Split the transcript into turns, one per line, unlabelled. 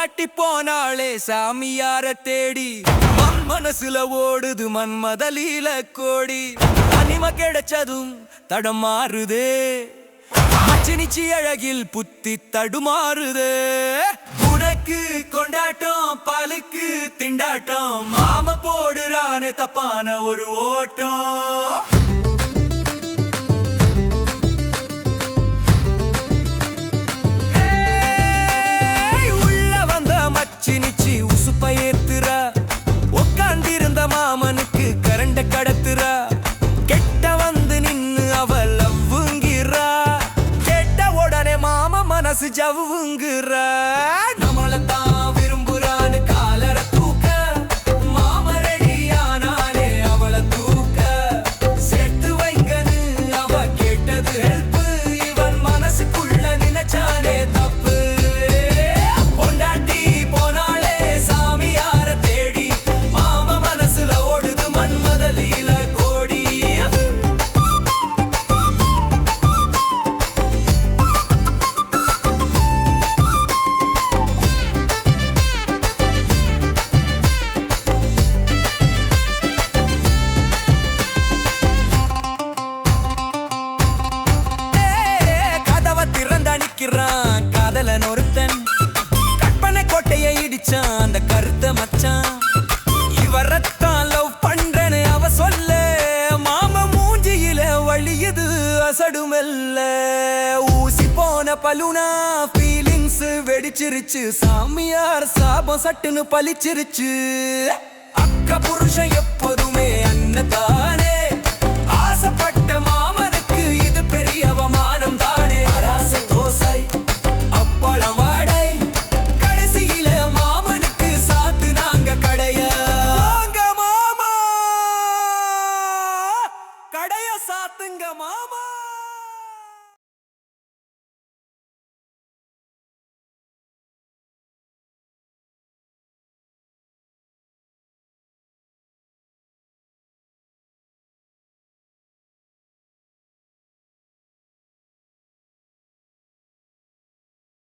பொண்டாட்டி போனாளே சாமியார தேடி மனசுல ஓடுது மன்மதலீல கோடி தனிம கிடைச்சதும் தடம் மாறுதே மச்சினிச்சி அழகில் புத்தி தடுமாறுதே உனக்கு கொண்டாட்டம் பாலுக்கு திண்டாட்டம் மாம போடுறானே தப்பான ஒரு ஓட்டம் மாமனுக்கு கரண்ட கடத்துறா கெட்ட வந்து நின்னு அவள் லவ்வுங்கிறா கேட்ட உடனே மாம மனசு ஜவ்வுங்கிறா நம்மளத்தான் விரும்புறான்னு காலர தூக்க மாம ரெடியானாலே அவளை தூக்க சேர்த்து வைங்கன்னு அவ கேட்டது ஹெல்ப் இவன் மனசுக்குள்ள நினைச்சானே தப்பு பொண்டாட்டி போனாலே சாமியார தேடி மன்மதலீல கோடி கதவை திறந்து அணிக்கிறான் காதலன் ஒருத்தன் கற்பனை கோட்டையை இடிச்சான் அந்த கருத்த மச்சான் இவரத்தான் லவ் பண்றேன்னு அவ சொல்ல மாம மூஞ்சியில வழியுது அசடுமெல்ல ஊசி போன பலுனா ஃபீலிங்ஸ் வெடிச்சிருச்சு சாமியார் சாபம் சட்டுன்னு பலிச்சிருச்சு அக்க புருஷன் எப்போதுமே அன்னதானே ஆசைப்பட்ட மாமனுக்கு இது பெரிய அவமானம் தானே அரச தோசை அப்பளம் வாடை கடைசியில மாமனுக்கு சாத்து நாங்க கடைய கடைய சாத்துங்க மாமா.